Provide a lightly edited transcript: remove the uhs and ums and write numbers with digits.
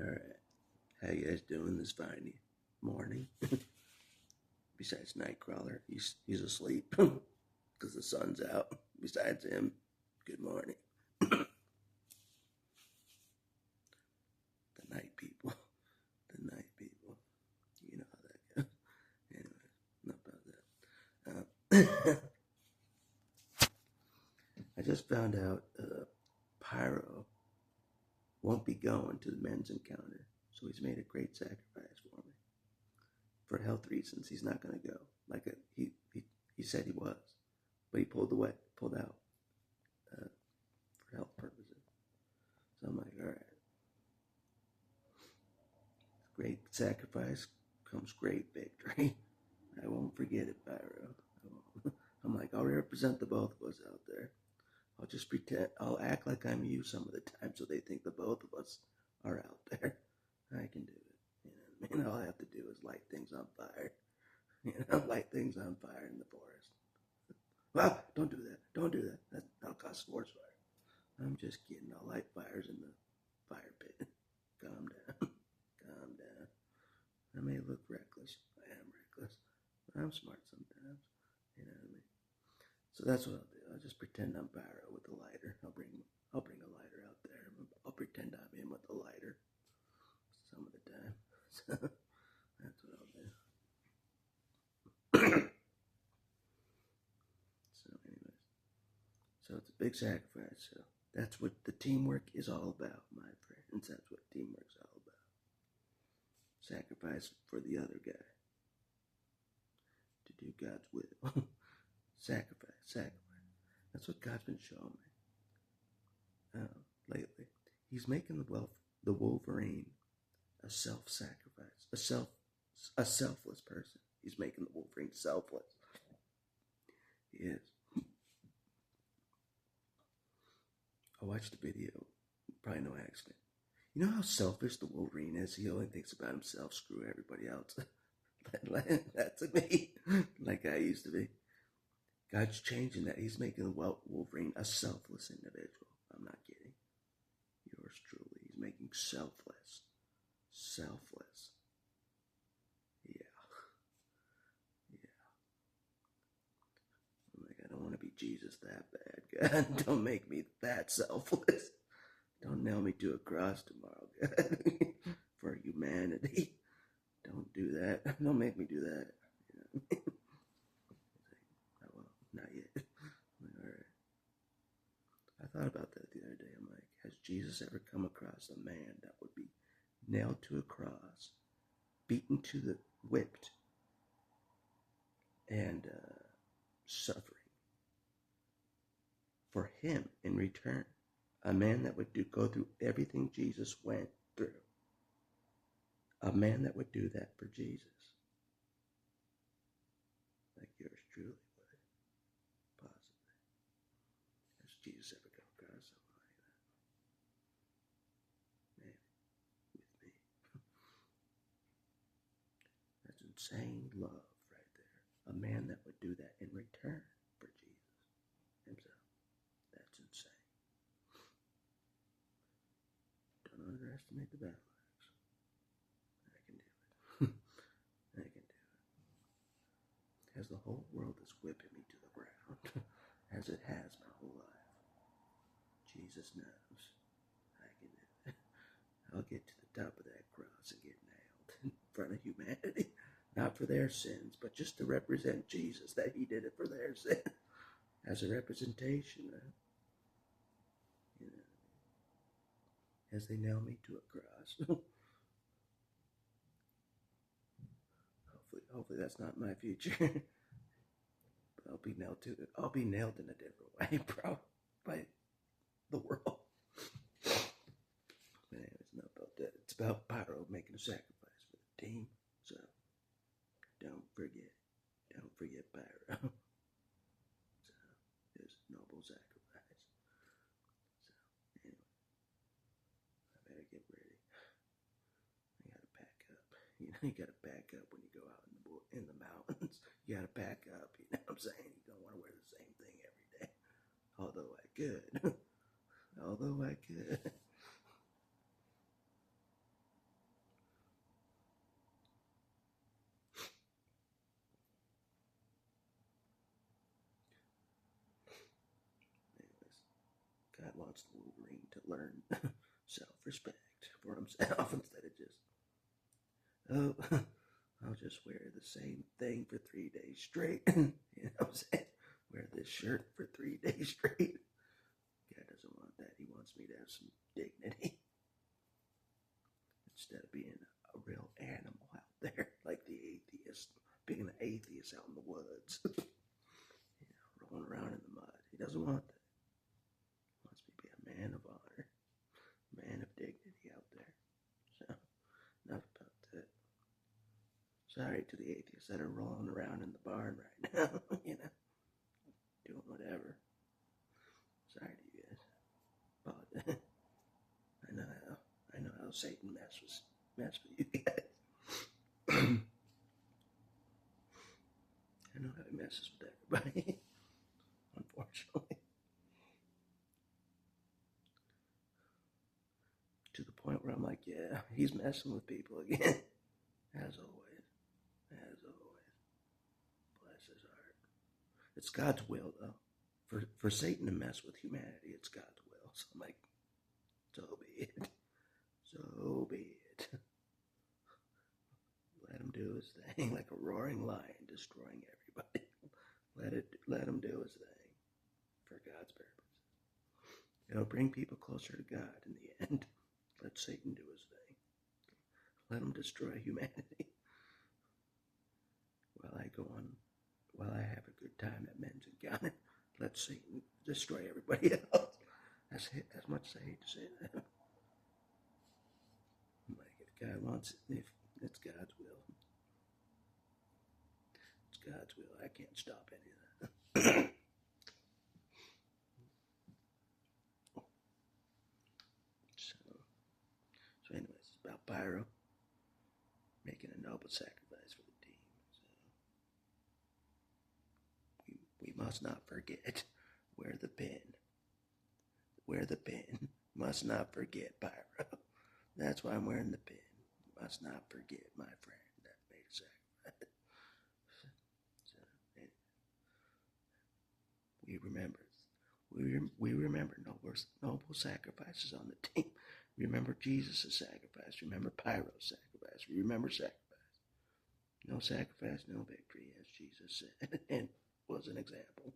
Alright, how you guys doing this fine morning? Besides Nightcrawler, he's asleep because the sun's out. Besides him, good morning. The night people, the night people. You know how that goes. Anyway, not about that. I just found out Pyro won't be going to the men's encounter, so he's made a great sacrifice for me. For health reasons, he's not going to go. He said he was, but he pulled out for health purposes. So I'm like, all right, great sacrifice comes great victory. I won't forget it, Pyro. I'm like, I'll represent the both of us out there. I'll just pretend, I'll act like I'm you some of the time so they think the both of us are out there. I can do it. You know what I mean? All I have to do is light things on fire. Light things on fire in the forest. Well, don't do that. Don't do that. That'll cause forest fire. I'm just kidding. I'll light fires in the fire pit. Calm down. Calm down. I may look reckless. I am reckless. But I'm smart sometimes. You know what I mean? So that's what I'll do. I'll just pretend I'm Pyro with a lighter. I'll bring a lighter out there. I'll pretend I'm him with a lighter some of the time. So that's what I'll do. So anyways, so it's a big sacrifice. So that's what the teamwork is all about, my friends. That's what teamwork's all about. Sacrifice for the other guy to do God's will. Sacrifice. That's what God's been showing me lately. He's making the Wolverine a self-sacrifice, a selfless person. He's making the Wolverine selfless. He is. I watched the video, probably no accident. You know how selfish the Wolverine is? He only thinks about himself, screw everybody else. That's me, like I used to be. God's changing that. He's making the Wolverine a selfless individual. I'm not kidding. Yours truly. He's making selfless. Selfless. Yeah. I'm like, I don't want to be Jesus that bad, God. Don't make me that selfless. Don't nail me to a cross tomorrow, God. For humanity. Don't do that. Don't make me do that. You know what I mean? Oh, well, not yet. All right. I thought about that the other day. I'm like, has Jesus ever come across a man that would be nailed to a cross, beaten to the whipped, and suffering for him in return? A man that would go through everything Jesus went through. A man that would do that for Jesus. Like yours truly would. Possibly. Has Jesus ever come across something like that? Maybe. With me. That's insane love right there. A man that would do that in return for Jesus himself. That's insane. Don't underestimate the battle axe. I can do it. I can do it. As the whole world is whipping me to the ground, as it has my whole life, Jesus knows I can do it. I'll get to the top of that cross and get nailed in front of humanity. Not for their sins, but just to represent Jesus, that he did it for their sin. As a representation, you know, as they nail me to a cross. Hopefully that's not my future. But I'll be nailed to it. I'll be nailed in a different way, bro. By the world. But anyways, not about that. It's about Pyro making a sacrifice for the team. So don't forget Pyro. So his noble sacrifice. So anyway, I better get ready. I gotta pack up. You know, you gotta pack up when you go out in the mountains. You gotta pack up. You know what I'm saying? You don't want to wear the same thing every day. Although I could. wants the Wolverine to learn self-respect for himself instead of just, oh, I'll just wear the same thing for 3 days straight. You know what I'm saying? Wear this shirt for 3 days straight. God doesn't want that. He wants me to have some dignity instead of being a real animal out there, like the atheist, being an atheist out in the woods, rolling around in the mud. He doesn't want that. He wants me to be a man of honor, a man of dignity out there. So, enough about that. Sorry to the atheists that are rolling around in the barn right now, doing whatever. Sorry to you guys. But I know how Satan mess with you guys. I know how he messes with everybody. Unfortunately. To the point where I'm like, yeah, he's messing with people again. As always. Bless his heart. It's God's will, though. For Satan to mess with humanity, it's God's will. So I'm like, so be it. So be it. Let him do his thing like a roaring lion destroying everybody. Let him do his thing for God's purpose. It'll bring people closer to God in the end. Let Satan do his thing. Let him destroy humanity. While I have a good time at Men's Encounter, let Satan destroy everybody else. As much as I hate to say that. Like, if God wants it, if it's God's will. It's God's will. I can't stop any of that. So anyways, it's about Pyro making a noble sacrifice for the team. So we must not forget where the pin. Must not forget Pyro. That's why I'm wearing the pin. Must not forget my friend that made a sacrifice. So, we remember noble sacrifices on the team. Remember Jesus' sacrifice. Remember Pyro's sacrifice. Remember sacrifice. No sacrifice, no victory, as Jesus said, and was an example.